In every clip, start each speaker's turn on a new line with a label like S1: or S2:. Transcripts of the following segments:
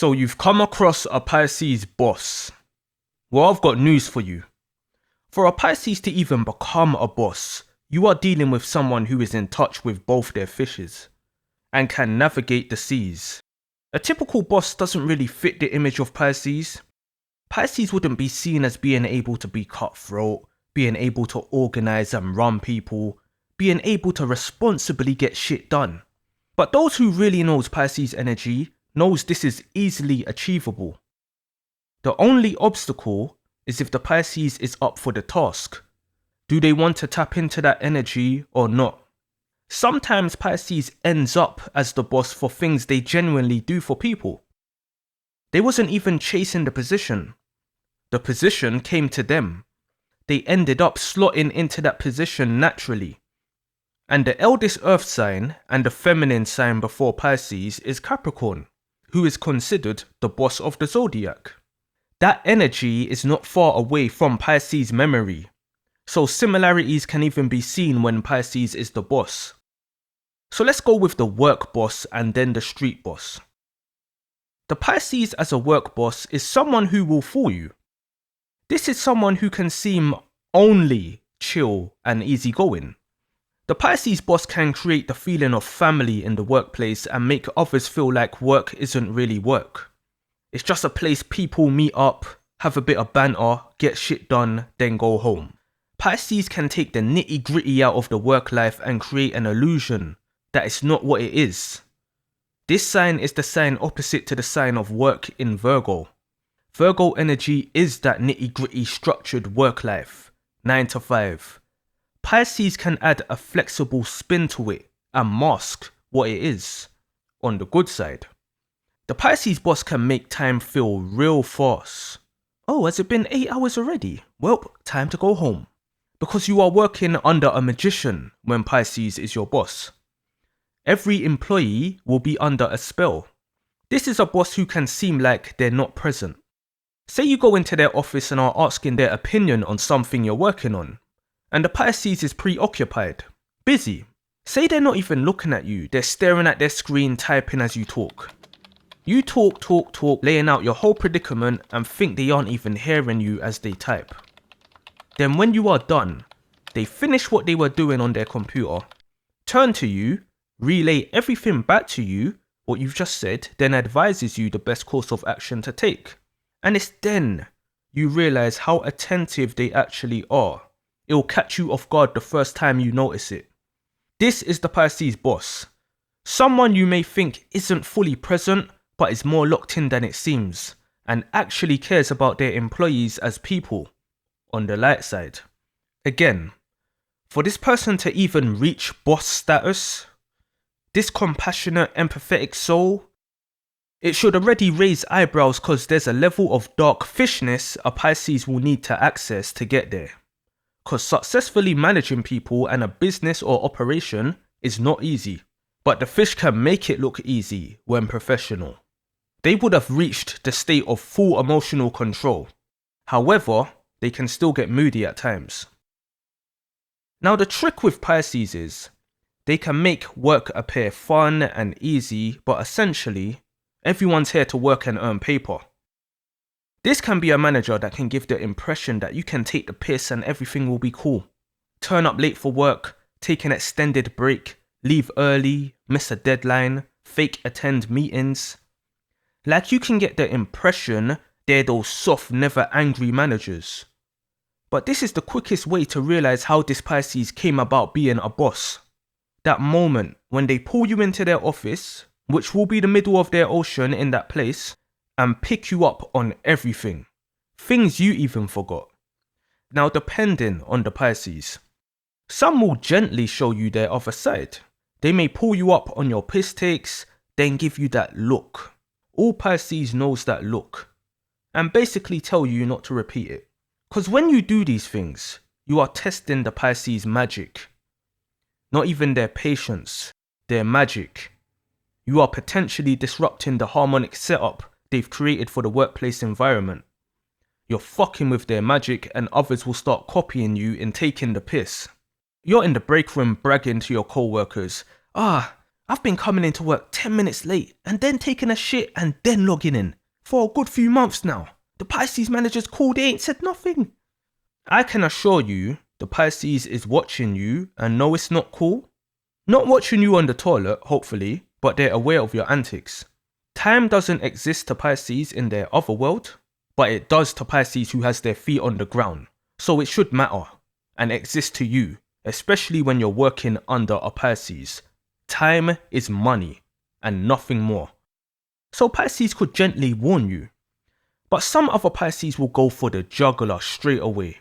S1: So you've come across a Pisces boss. Well, I've got news for you. For a Pisces to even become a boss, you are dealing with someone who is in touch with both their fishes and can navigate the seas. A typical boss doesn't really fit the image of Pisces. Pisces wouldn't be seen as being able to be cutthroat, being able to organize and run people, being able to responsibly get shit done. But those who really knows Pisces energy knows this is easily achievable. The only obstacle is if the Pisces is up for the task. Do they want to tap into that energy or not? Sometimes Pisces ends up as the boss for things they genuinely do for people. They wasn't even chasing the position. The position came to them. They ended up slotting into that position naturally. And the eldest earth sign and the feminine sign before Pisces is Capricorn, who is considered the boss of the zodiac. That energy is not far away from Pisces' memory, so similarities can even be seen when Pisces is the boss. So let's go with the work boss and then the street boss. The Pisces as a work boss is someone who will fool you. This is someone who can seem only chill and easygoing. The Pisces boss can create the feeling of family in the workplace and make others feel like work isn't really work. It's just a place people meet up, have a bit of banter, get shit done, then go home. Pisces can take the nitty-gritty out of the work life and create an illusion that it's not what it is. This sign is the sign opposite to the sign of work in Virgo. Virgo energy is that nitty-gritty structured work life, 9 to 5. Pisces can add a flexible spin to it and mask what it is, on the good side. The Pisces boss can make time feel real fast. Oh, has it been 8 hours already? Well, time to go home. Because you are working under a magician when Pisces is your boss. Every employee will be under a spell. This is a boss who can seem like they're not present. Say you go into their office and are asking their opinion on something you're working on, and the Pisces is preoccupied, busy. Say they're not even looking at you, they're staring at their screen typing as you talk. You talk, laying out your whole predicament and think they aren't even hearing you as they type. Then when you are done, they finish what they were doing on their computer, turn to you, relay everything back to you, what you've just said, then advises you the best course of action to take. And it's then you realize how attentive they actually are. It will catch you off guard the first time you notice it. This is the Pisces boss. Someone you may think isn't fully present, but is more locked in than it seems, and actually cares about their employees as people, on the light side. Again, for this person to even reach boss status, this compassionate, empathetic soul, it should already raise eyebrows because there's a level of dark fishness a Pisces will need to access to get there. Because successfully managing people and a business or operation is not easy, but the fish can make it look easy when professional. They would have reached the state of full emotional control. However, they can still get moody at times. Now the trick with Pisces is, they can make work appear fun and easy, but essentially, everyone's here to work and earn paper. This can be a manager that can give the impression that you can take the piss and everything will be cool. Turn up late for work, take an extended break, leave early, miss a deadline, fake attend meetings. Like you can get the impression they're those soft, never angry managers. But this is the quickest way to realize how this Pisces came about being a boss. That moment when they pull you into their office, which will be the middle of their ocean in that place, and pick you up on everything. Things you even forgot. Now depending on the Pisces, some will gently show you their other side. They may pull you up on your piss takes, then give you that look. All Pisces knows that look. And basically tell you not to repeat it. Because when you do these things, you are testing the Pisces magic. Not even their patience, their magic. You are potentially disrupting the harmonic setup they've created for the workplace environment. You're fucking with their magic and others will start copying you in taking the piss. You're in the break room bragging to your co-workers, I I've been coming into work 10 minutes late and then taking a shit and then logging in for a good few months now. The Pisces manager's called, they ain't said nothing. I can assure you, the Pisces is watching you and know it's not cool. Not watching you on the toilet, hopefully, but they're aware of your antics. Time doesn't exist to Pisces in their other world, but it does to Pisces who has their feet on the ground. So it should matter and exist to you, especially when you're working under a Pisces. Time is money and nothing more. So Pisces could gently warn you. But some other Pisces will go for the jugular straight away.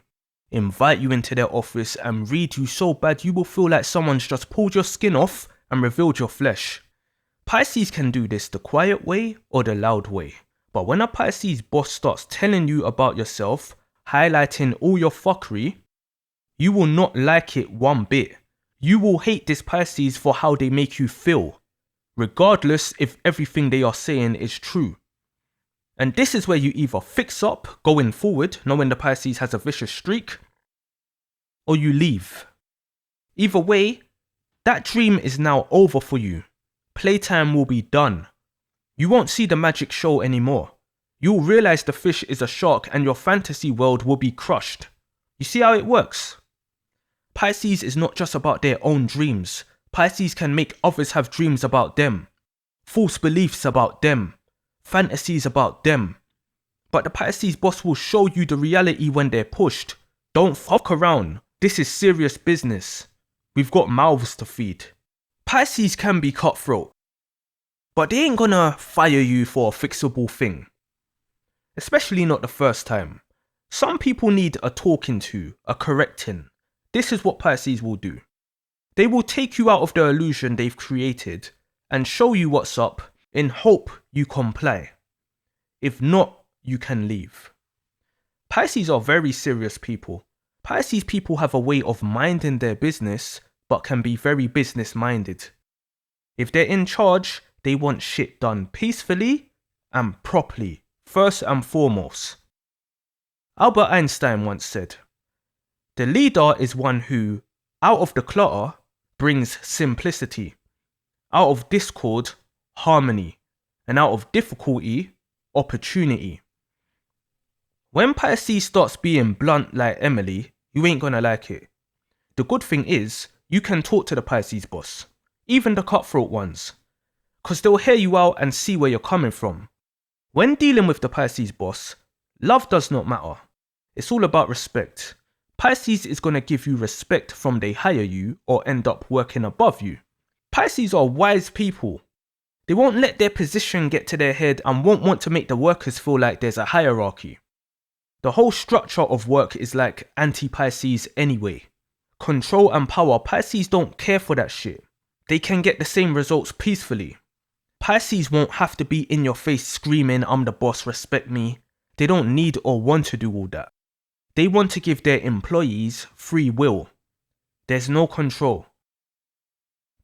S1: Invite you into their office and read you so bad you will feel like someone's just pulled your skin off and revealed your flesh. Pisces can do this the quiet way or the loud way. But when a Pisces boss starts telling you about yourself, highlighting all your fuckery, you will not like it one bit. You will hate this Pisces for how they make you feel, regardless if everything they are saying is true. And this is where you either fix up going forward, knowing the Pisces has a vicious streak, or you leave. Either way, that dream is now over for you. Playtime will be done. You won't see the magic show anymore. You'll realize the fish is a shark and your fantasy world will be crushed. You see how it works? Pisces is not just about their own dreams. Pisces can make others have dreams about them, false beliefs about them, fantasies about them. But the Pisces boss will show you the reality when they're pushed. Don't fuck around. This is serious business. We've got mouths to feed. Pisces can be cutthroat, but they ain't gonna fire you for a fixable thing. Especially not the first time. Some people need a talking to, a correcting. This is what Pisces will do. They will take you out of the illusion they've created and show you what's up in hope you comply. If not, you can leave. Pisces are very serious people. Pisces people have a way of minding their business, but can be very business minded. If they're in charge, they want shit done peacefully and properly, first and foremost. Albert Einstein once said, "The leader is one who, out of the clutter, brings simplicity, out of discord, harmony, and out of difficulty, opportunity." When Pisces starts being blunt like Emily, you ain't gonna like it. The good thing is, you can talk to the Pisces boss, even the cutthroat ones, cause they'll hear you out and see where you're coming from. When dealing with the Pisces boss, love does not matter. It's all about respect. Pisces is gonna give you respect from they hire you or end up working above you. Pisces are wise people. They won't let their position get to their head and won't want to make the workers feel like there's a hierarchy. The whole structure of work is like anti-Pisces anyway. Control and power, Pisces don't care for that shit. They can get the same results peacefully. Pisces won't have to be in your face screaming, "I'm the boss, respect me." They don't need or want to do all that. They want to give their employees free will. There's no control.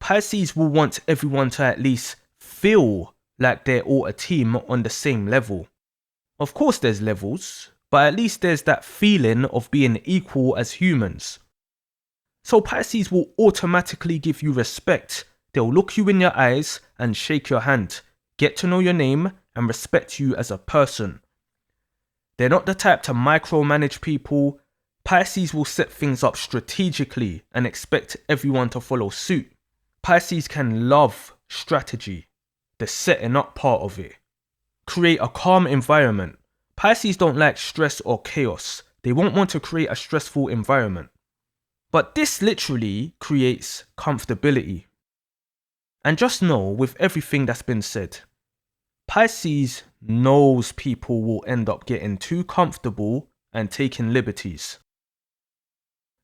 S1: Pisces will want everyone to at least feel like they're all a team on the same level. Of course there's levels, but at least there's that feeling of being equal as humans. So Pisces will automatically give you respect. They'll look you in your eyes and shake your hand, get to know your name and respect you as a person. They're not the type to micromanage people. Pisces will set things up strategically and expect everyone to follow suit. Pisces can love strategy, the setting up part of it. Create a calm environment. Pisces don't like stress or chaos. They won't want to create a stressful environment. But this literally creates comfortability. And just know, with everything that's been said, Pisces knows people will end up getting too comfortable and taking liberties.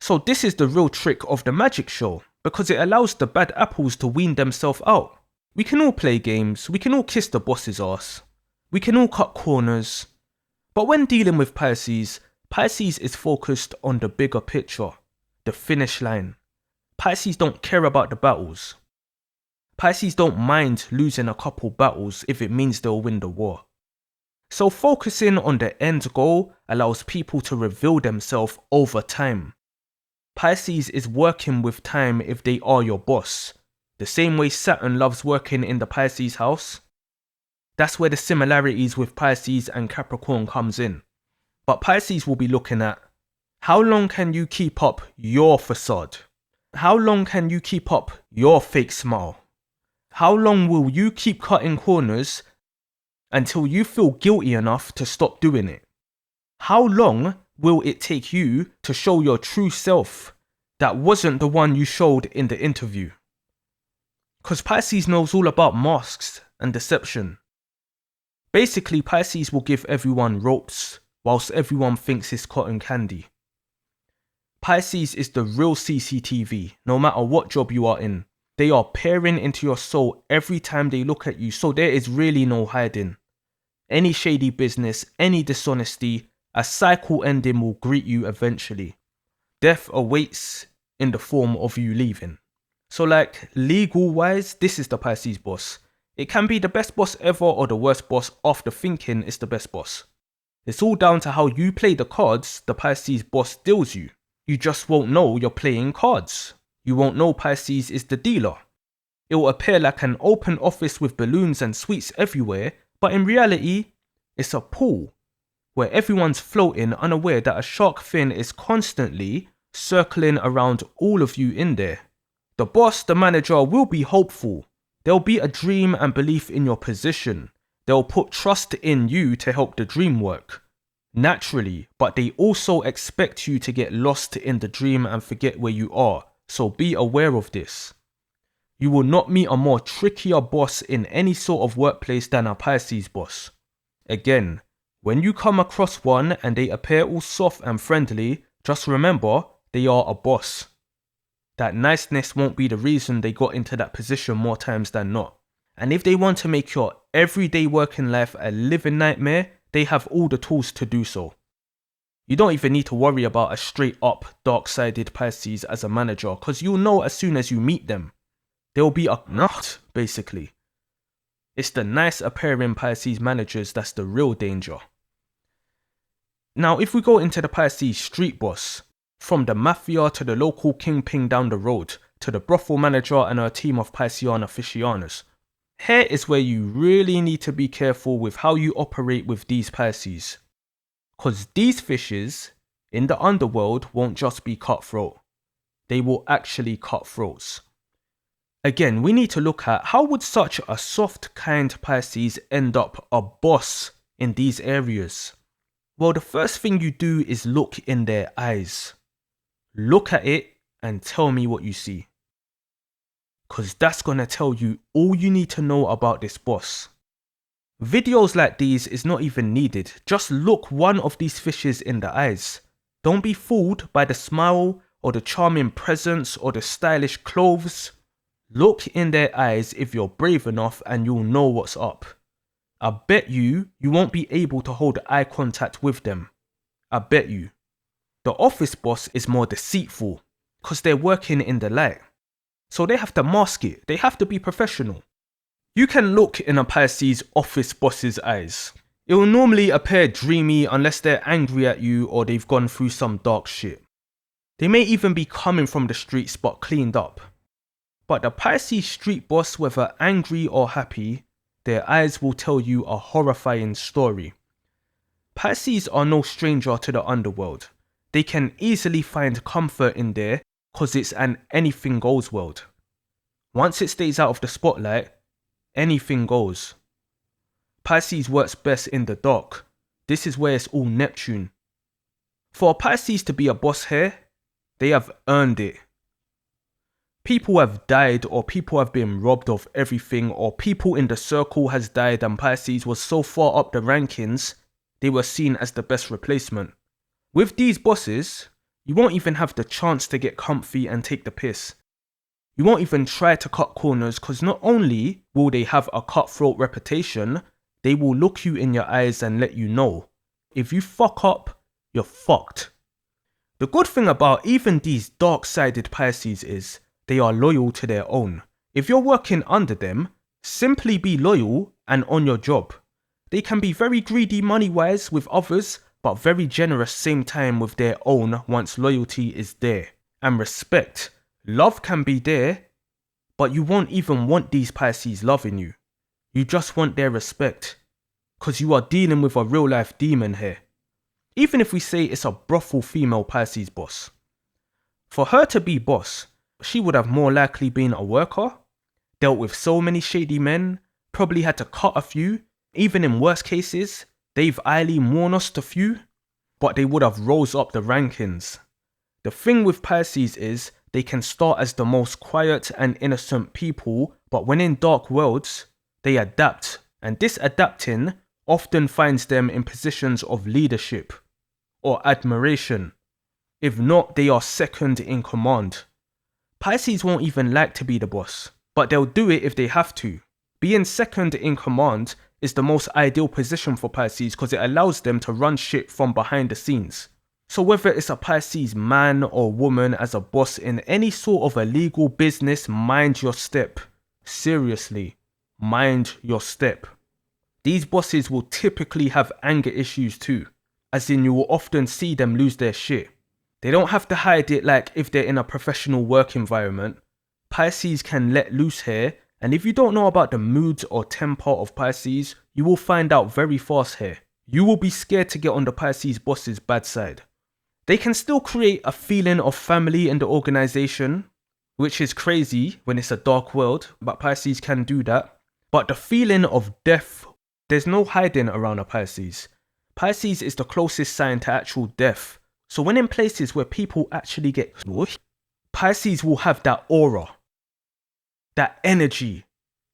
S1: So this is the real trick of the magic show, because it allows the bad apples to wean themselves out. We can all play games, we can all kiss the boss's ass, we can all cut corners, but when dealing with Pisces, Pisces is focused on the bigger picture, the finish line. Pisces don't care about the battles. Pisces don't mind losing a couple battles if it means they'll win the war. So focusing on the end goal allows people to reveal themselves over time. Pisces is working with time if they are your boss. The same way Saturn loves working in the Pisces house. That's where the similarities with Pisces and Capricorn comes in. But Pisces will be looking at, how long can you keep up your facade? How long can you keep up your fake smile? How long will you keep cutting corners until you feel guilty enough to stop doing it? How long will it take you to show your true self that wasn't the one you showed in the interview? Because Pisces knows all about masks and deception. Basically, Pisces will give everyone ropes whilst everyone thinks it's cotton candy. Pisces is the real CCTV, no matter what job you are in. They are peering into your soul every time they look at you, so there is really no hiding. Any shady business, any dishonesty, a cycle ending will greet you eventually. Death awaits in the form of you leaving. So like, legal wise, this is the Pisces boss. It can be the best boss ever or the worst boss after thinking it's the best boss. It's all down to how you play the cards the Pisces boss deals you. You just won't know you're playing cards. You won't know Pisces is the dealer. It will appear like an open office with balloons and sweets everywhere, but in reality, it's a pool where everyone's floating unaware that a shark fin is constantly circling around all of you in there. The boss, the manager, will be hopeful. There'll be a dream and belief in your position. They'll put trust in you to help the dream work. Naturally, but they also expect you to get lost in the dream and forget where you are, so be aware of this. You will not meet a more trickier boss in any sort of workplace than a Pisces boss. Again, when you come across one and they appear all soft and friendly, just remember they are a boss. That niceness won't be the reason they got into that position more times than not. And if they want to make your everyday working life a living nightmare, they have all the tools to do so. You don't even need to worry about a straight up dark-sided Pisces as a manager, because you'll know as soon as you meet them. They'll be a nut, basically. It's the nice appearing Pisces managers that's the real danger. Now, if we go into the Pisces street boss, from the mafia to the local kingpin down the road, to the brothel manager and her team of Piscean aficionados, here is where you really need to be careful with how you operate with these Pisces. Because these fishes in the underworld won't just be cutthroat. They will actually cut throats. Again, we need to look at how would such a soft, kind Pisces end up a boss in these areas. Well, the first thing you do is look in their eyes. Look at it and tell me what you see. Because that's going to tell you all you need to know about this boss. Videos like these is not even needed. Just look one of these fishes in the eyes. Don't be fooled by the smile or the charming presence or the stylish clothes. Look in their eyes if you're brave enough and you'll know what's up. I bet you won't be able to hold eye contact with them. I bet you. The office boss is more deceitful because they're working in the light. So they have to mask it. They have to be professional. You can look in a Pisces office boss's eyes. It will normally appear dreamy unless they're angry at you or they've gone through some dark shit. They may even be coming from the streets but cleaned up. But the Pisces street boss, whether angry or happy, their eyes will tell you a horrifying story. Pisces are no stranger to the underworld. They can easily find comfort in there because it's an anything goes world. Once it stays out of the spotlight, anything goes. Pisces works best in the dark. This is where it's all Neptune. For a Pisces to be a boss here, they have earned it. People have died or people have been robbed of everything or people in the circle has died and Pisces was so far up the rankings, they were seen as the best replacement. With these bosses, you won't even have the chance to get comfy and take the piss. You won't even try to cut corners because not only will they have a cutthroat reputation, they will look you in your eyes and let you know. If you fuck up, you're fucked. The good thing about even these dark-sided Pisces is they are loyal to their own. If you're working under them, simply be loyal and on your job. They can be very greedy money-wise with others, but very generous same time with their own once loyalty is there. And respect. Love can be there, But you won't even want these Pisces loving you. You just want their respect. Because you are dealing with a real life demon here. Even if we say it's a brothel female Pisces boss. For her to be boss, she would have more likely been a worker, dealt with so many shady men, probably had to cut a few, even in worse cases, they've Eileen Warnost a few, but they would have rose up the rankings. The thing with Pisces is they can start as the most quiet and innocent people, but when in dark worlds, they adapt, and this adapting often finds them in positions of leadership or admiration. If not, they are second in command. Pisces won't even like to be the boss, but they'll do it if they have to. Being second in command is the most ideal position for Pisces because it allows them to run shit from behind the scenes. So whether it's a Pisces man or woman as a boss in any sort of a legal business, mind your step. Seriously, mind your step. These bosses will typically have anger issues too, as in you will often see them lose their shit. They don't have to hide it like if they're in a professional work environment. Pisces can let loose here, and if you don't know about the moods or temper of Pisces, you will find out very fast here. You will be scared to get on the Pisces boss's bad side. They can still create a feeling of family in the organization, which is crazy when it's a dark world, but Pisces can do that. But the feeling of death, there's no hiding around a Pisces. Pisces is the closest sign to actual death. So when in places where people actually get smushed, Pisces will have that aura, that energy,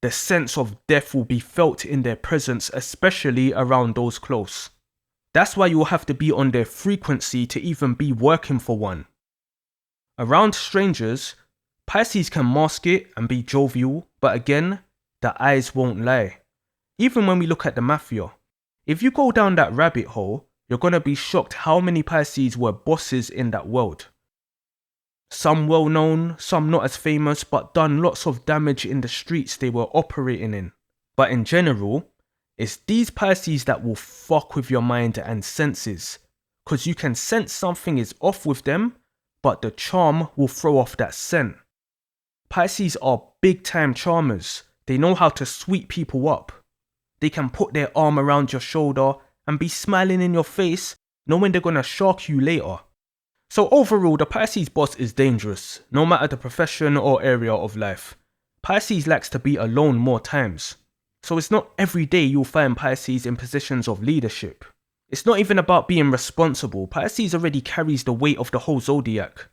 S1: the sense of death will be felt in their presence, especially around those close. That's why you will have to be on their frequency to even be working for one. Around strangers, Pisces can mask it and be jovial, but again, the eyes won't lie. Even when we look at the mafia, if you go down that rabbit hole, you're going to be shocked how many Pisces were bosses in that world. Some well known, some not as famous, but done lots of damage in the streets they were operating in. But in general, it's these Pisces that will fuck with your mind and senses. Because you can sense something is off with them, but the charm will throw off that scent. Pisces are big time charmers. They know how to sweep people up. They can put their arm around your shoulder and be smiling in your face, knowing they're gonna shark you later. So overall, the Pisces boss is dangerous, no matter the profession or area of life. Pisces likes to be alone more times. So it's not every day you'll find Pisces in positions of leadership. It's not even about being responsible. Pisces already carries the weight of the whole zodiac.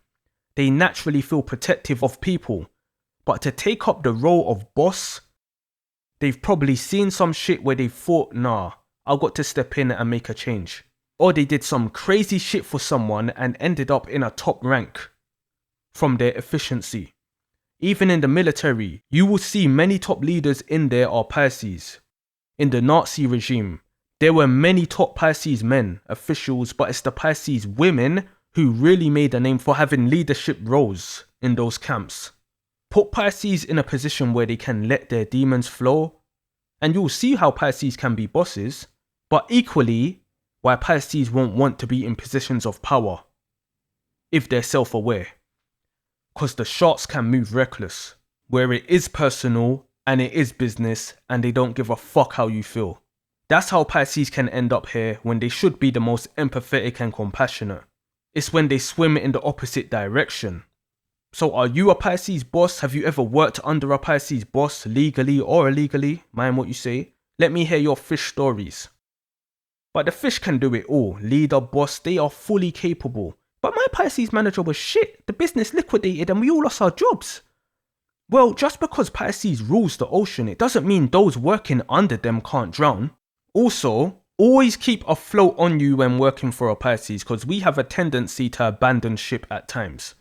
S1: They naturally feel protective of people. But to take up the role of boss, they've probably seen some shit where they thought, nah, I've got to step in and make a change. Or they did some crazy shit for someone and ended up in a top rank from their efficiency. Even in the military, you will see many top leaders in there are Pisces. In the Nazi regime, there were many top Pisces men, officials, but it's the Pisces women who really made a name for having leadership roles in those camps. Put Pisces in a position where they can let their demons flow, and you'll see how Pisces can be bosses, but equally, why Pisces won't want to be in positions of power, if they're self-aware. Because the sharks can move reckless, where it is personal, and it is business, and they don't give a fuck how you feel. That's how Pisces can end up here when they should be the most empathetic and compassionate. It's when they swim in the opposite direction. So are you a Pisces boss? Have you ever worked under a Pisces boss, legally or illegally? Mind what you say. Let me hear your fish stories. But the fish can do it all. Leader, boss, they are fully capable. But my Pisces manager was shit. The business liquidated and we all lost our jobs. Well, just because Pisces rules the ocean, it doesn't mean those working under them can't drown. Also, always keep a float on you when working for a Pisces, because we have a tendency to abandon ship at times.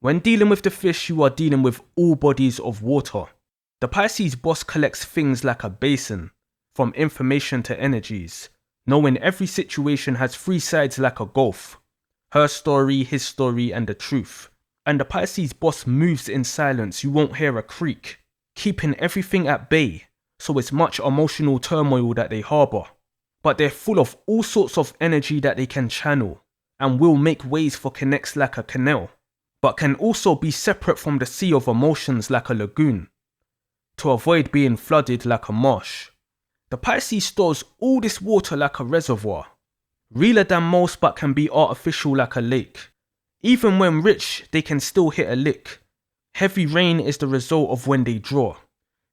S1: When dealing with the fish, you are dealing with all bodies of water. The Pisces boss collects things like a basin, from information to energies, knowing every situation has three sides like a golf. Her story, his story, and the truth. And the Pisces boss moves in silence, you won't hear a creak, keeping everything at bay, so it's much emotional turmoil that they harbour. But they're full of all sorts of energy that they can channel, and will make ways for connects like a canal. but can also be separate from the sea of emotions like a lagoon, to avoid being flooded like a marsh. The Pisces stores all this water like a reservoir, realer than most but can be artificial like a lake. Even when rich, they can still hit a lick. Heavy rain is the result of when they draw.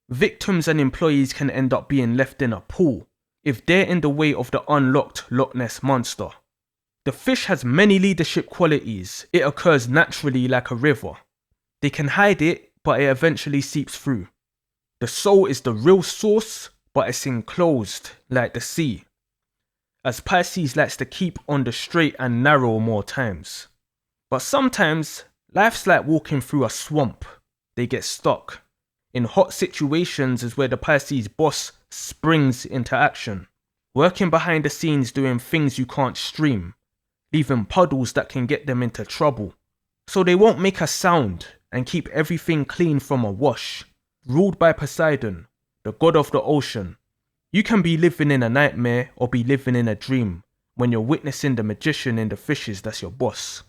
S1: Victims and employees can end up being left in a pool if they're in the way of the unlocked Loch Ness monster. The fish has many leadership qualities. It occurs naturally like a river. They can hide it, but it eventually seeps through. The soul is the real source, but it's enclosed like the sea, as Pisces likes to keep on the straight and narrow more times. But sometimes, life's like walking through a swamp. They get stuck. In hot situations is where the Pisces boss springs into action, working behind the scenes doing things you can't stream, leaving puddles that can get them into trouble. So they won't make a sound and keep everything clean from a wash. Ruled by Poseidon, the god of the ocean. You can be living in a nightmare or be living in a dream when you're witnessing the magician in the fishes that's your boss.